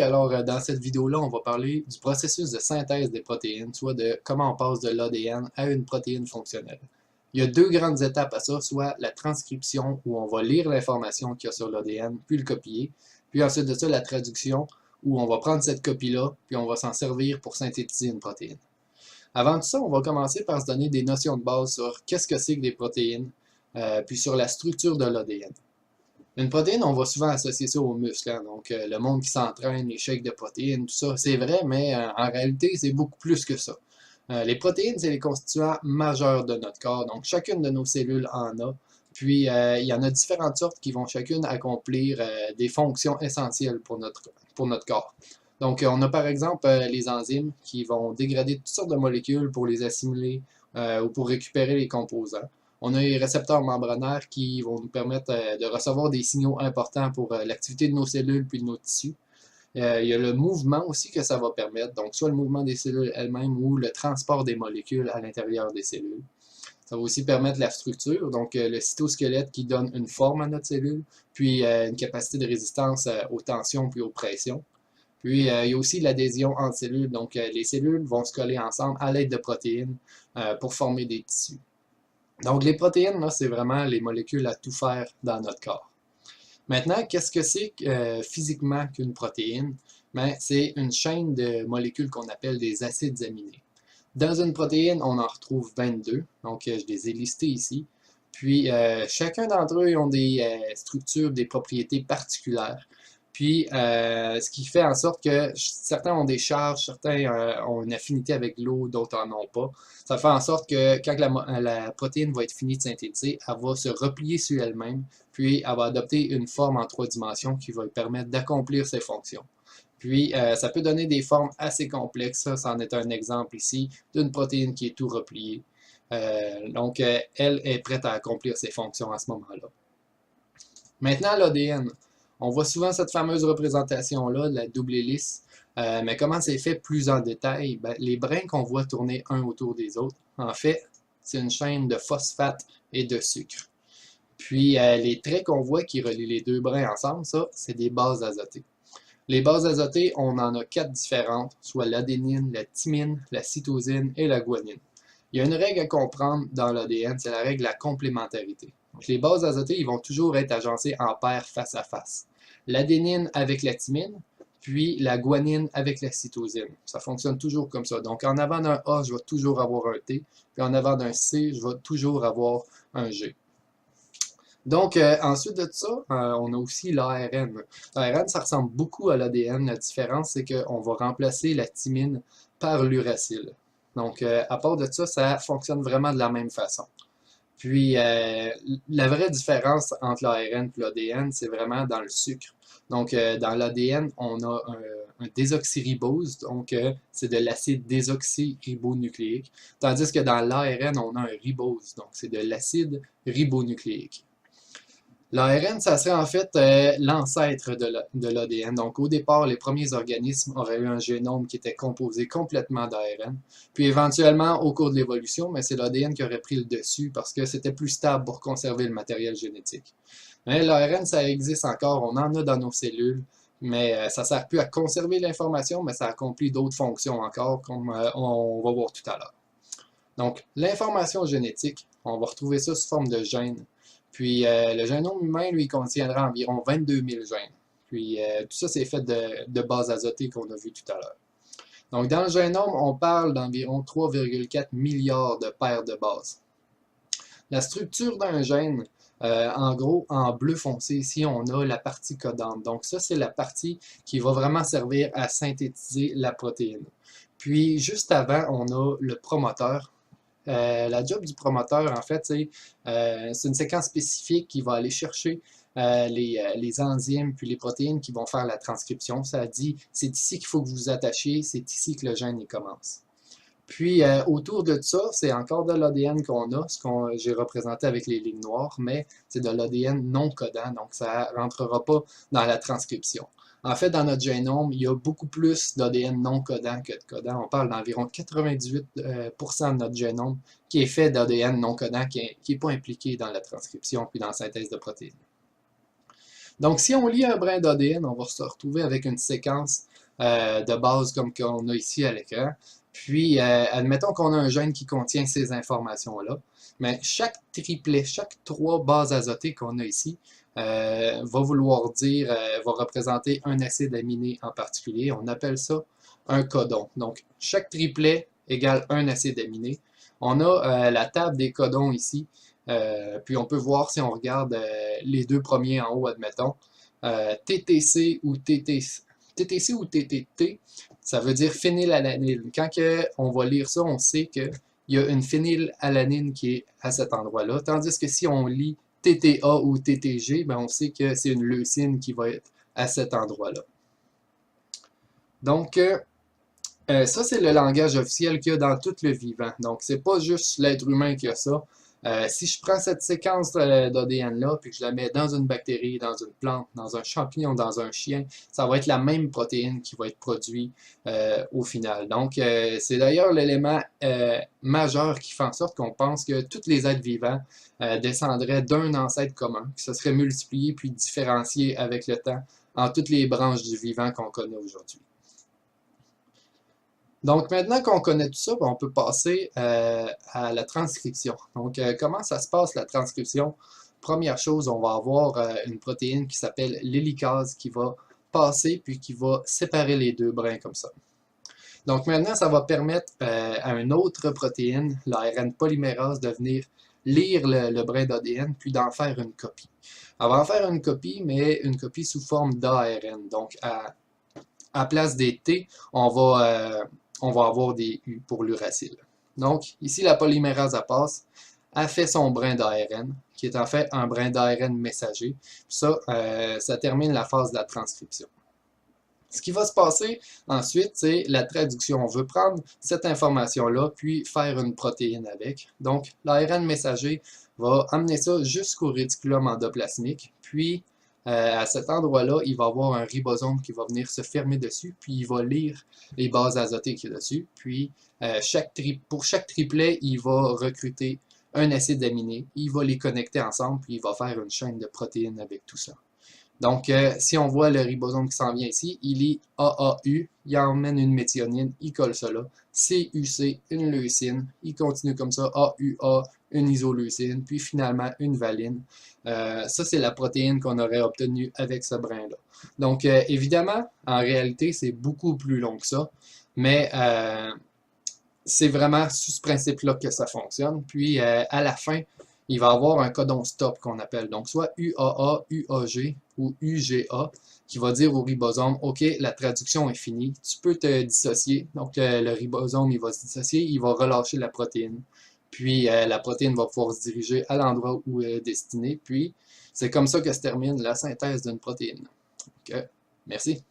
Alors dans cette vidéo-là, on va parler du processus de synthèse des protéines, soit de comment on passe de l'ADN à une protéine fonctionnelle. Il y a deux grandes étapes à ça, soit la transcription, où on va lire l'information qu'il y a sur l'ADN, puis le copier, puis ensuite de ça, la traduction, où on va prendre cette copie-là, puis on va s'en servir pour synthétiser une protéine. Avant tout ça, on va commencer par se donner des notions de base sur qu'est-ce que c'est que des protéines, puis sur la structure de l'ADN. Une protéine, on va souvent associer ça aux muscles, hein. Donc, le monde qui s'entraîne, les shakes de protéines, tout ça, c'est vrai, mais en réalité, c'est beaucoup plus que ça. Les protéines, c'est les constituants majeurs de notre corps. Donc, chacune de nos cellules en a. Puis, il y en a différentes sortes qui vont chacune accomplir des fonctions essentielles pour notre corps. Donc, on a par exemple les enzymes qui vont dégrader toutes sortes de molécules pour les assimiler ou pour récupérer les composants. On a les récepteurs membranaires qui vont nous permettre de recevoir des signaux importants pour l'activité de nos cellules puis de nos tissus. Il y a le mouvement aussi que ça va permettre, donc soit le mouvement des cellules elles-mêmes ou le transport des molécules à l'intérieur des cellules. Ça va aussi permettre la structure, donc le cytosquelette qui donne une forme à notre cellule, puis une capacité de résistance aux tensions puis aux pressions. Puis il y a aussi l'adhésion entre cellules, donc les cellules vont se coller ensemble à l'aide de protéines pour former des tissus. Donc, les protéines, là, c'est vraiment les molécules à tout faire dans notre corps. Maintenant, qu'est-ce que c'est physiquement qu'une protéine? Ben, c'est une chaîne de molécules qu'on appelle des acides aminés. Dans une protéine, on en retrouve 22, donc je les ai listés ici. Puis, chacun d'entre eux ont des structures, des propriétés particulières. Puis, ce qui fait en sorte que certains ont des charges, certains ont une affinité avec l'eau, d'autres n'en ont pas. Ça fait en sorte que quand la protéine va être finie de synthétiser, elle va se replier sur elle-même, puis elle va adopter une forme en 3 dimensions qui va lui permettre d'accomplir ses fonctions. Puis, ça peut donner des formes assez complexes. Ça en est un exemple ici d'une protéine qui est tout repliée. Donc, elle est prête à accomplir ses fonctions à ce moment-là. Maintenant, l'ADN. On voit souvent cette fameuse représentation-là de la double hélice, mais comment c'est fait plus en détail? Ben, les brins qu'on voit tourner un autour des autres, en fait, c'est une chaîne de phosphate et de sucre. Puis les traits qu'on voit qui relient les deux brins ensemble, ça, c'est des bases azotées. Les bases azotées, on en a 4 différentes, soit l'adénine, la thymine, la cytosine et la guanine. Il y a une règle à comprendre dans l'ADN, c'est la règle de la complémentarité. Donc, les bases azotées, ils vont toujours être agencées en paires face à face. L'adénine avec la thymine, puis la guanine avec la cytosine. Ça fonctionne toujours comme ça. Donc, en avant d'un A, je vais toujours avoir un T, puis en avant d'un C, je vais toujours avoir un G. Donc, ensuite de ça, on a aussi l'ARN. L'ARN, ça ressemble beaucoup à l'ADN. La différence, c'est qu'on va remplacer la thymine par l'uracile. Donc, à part de ça, ça fonctionne vraiment de la même façon. Puis, la vraie différence entre l'ARN et l'ADN, c'est vraiment dans le sucre. Donc, dans l'ADN, on a un désoxyribose, donc c'est de l'acide désoxyribonucléique, tandis que dans l'ARN, on a un ribose, donc c'est de l'acide ribonucléique. L'ARN, ça serait en fait l'ancêtre de l'ADN. Donc, au départ, les premiers organismes auraient eu un génome qui était composé complètement d'ARN. Puis, éventuellement, au cours de l'évolution, mais c'est l'ADN qui aurait pris le dessus parce que c'était plus stable pour conserver le matériel génétique. L'ARN, ça existe encore, on en a dans nos cellules, mais ça ne sert plus à conserver l'information, mais ça accomplit d'autres fonctions encore, comme on va voir tout à l'heure. Donc, l'information génétique, on va retrouver ça sous forme de gènes. Puis le génome humain, lui, contiendra environ 22 000 gènes. Puis tout ça, c'est fait de bases azotées qu'on a vu tout à l'heure. Donc dans le génome, on parle d'environ 3,4 milliards de paires de bases. La structure d'un gène, en gros, en bleu foncé, ici, on a la partie codante. Donc ça, c'est la partie qui va vraiment servir à synthétiser la protéine. Puis juste avant, on a le promoteur. La job du promoteur, en fait, c'est une séquence spécifique qui va aller chercher les enzymes puis les protéines qui vont faire la transcription. Ça dit, c'est ici qu'il faut que vous vous attachiez, c'est ici que le gène commence. Puis, autour de ça, c'est encore de l'ADN qu'on a, ce que j'ai représenté avec les lignes noires, mais c'est de l'ADN non codant, donc ça ne rentrera pas dans la transcription. En fait, dans notre génome, il y a beaucoup plus d'ADN non codant que de codant. On parle d'environ 98% de notre génome qui est fait d'ADN non codant, qui n'est pas impliqué dans la transcription puis dans la synthèse de protéines. Donc, si on lit un brin d'ADN, on va se retrouver avec une séquence de base comme qu'on a ici à l'écran. Puis, admettons qu'on a un gène qui contient ces informations-là. Mais chaque triplet, chaque 3 bases azotées qu'on a ici, va vouloir dire, va représenter un acide aminé en particulier. On appelle ça un codon. Donc, chaque triplet égale un acide aminé. On a la table des codons ici. Puis on peut voir si on regarde les deux premiers en haut, admettons, TTC ou TTC ou TTT, ça veut dire phénylalanine. Quand on va lire ça, on sait qu'il y a une phénylalanine qui est à cet endroit-là. Tandis que si on lit TTA ou TTG, ben on sait que c'est une leucine qui va être à cet endroit-là. Donc, ça, c'est le langage officiel qu'il y a dans tout le vivant. Donc, c'est pas juste l'être humain qui a ça. Si je prends cette séquence d'ADN-là, puis que je la mets dans une bactérie, dans une plante, dans un champignon, dans un chien, ça va être la même protéine qui va être produite au final. Donc, c'est d'ailleurs l'élément majeur qui fait en sorte qu'on pense que tous les êtres vivants descendraient d'un ancêtre commun, qui se serait multiplié puis différencié avec le temps en toutes les branches du vivant qu'on connaît aujourd'hui. Donc, maintenant qu'on connaît tout ça, on peut passer à la transcription. Donc, comment ça se passe, la transcription? Première chose, on va avoir une protéine qui s'appelle l'hélicase qui va passer puis qui va séparer les deux brins comme ça. Donc, maintenant, ça va permettre à une autre protéine, l'ARN polymérase, de venir lire le brin d'ADN puis d'en faire une copie. Elle va en faire une copie, mais une copie sous forme d'ARN. Donc, à place des T, on va avoir des U pour l'uracile. Donc, ici, la polymérase passe, a fait son brin d'ARN, qui est en fait un brin d'ARN messager. Ça, ça termine la phase de la transcription. Ce qui va se passer ensuite, c'est la traduction. On veut prendre cette information-là, puis faire une protéine avec. Donc, l'ARN messager va amener ça jusqu'au réticulum endoplasmique, puis à cet endroit-là, il va y avoir un ribosome qui va venir se fermer dessus, puis il va lire les bases azotées qui est dessus. Puis, pour chaque triplet, il va recruter un acide aminé, il va les connecter ensemble, puis il va faire une chaîne de protéines avec tout ça. Donc, si on voit le ribosome qui s'en vient ici, il lit AAU, il emmène une méthionine, il colle ça là. CUC, une leucine, il continue comme ça, AUA, une isoleucine, puis finalement une valine. Ça, c'est la protéine qu'on aurait obtenue avec ce brin-là. Donc, évidemment, en réalité, c'est beaucoup plus long que ça, mais c'est vraiment sous ce principe-là que ça fonctionne. Puis, à la fin, il va avoir un codon stop qu'on appelle. Donc, soit UAA, UAG ou UGA, qui va dire au ribosome, OK, la traduction est finie, tu peux te dissocier. Donc, le ribosome, il va se dissocier, il va relâcher la protéine. Puis, la protéine va pouvoir se diriger à l'endroit où elle est destinée. Puis, c'est comme ça que se termine la synthèse d'une protéine. Donc, merci.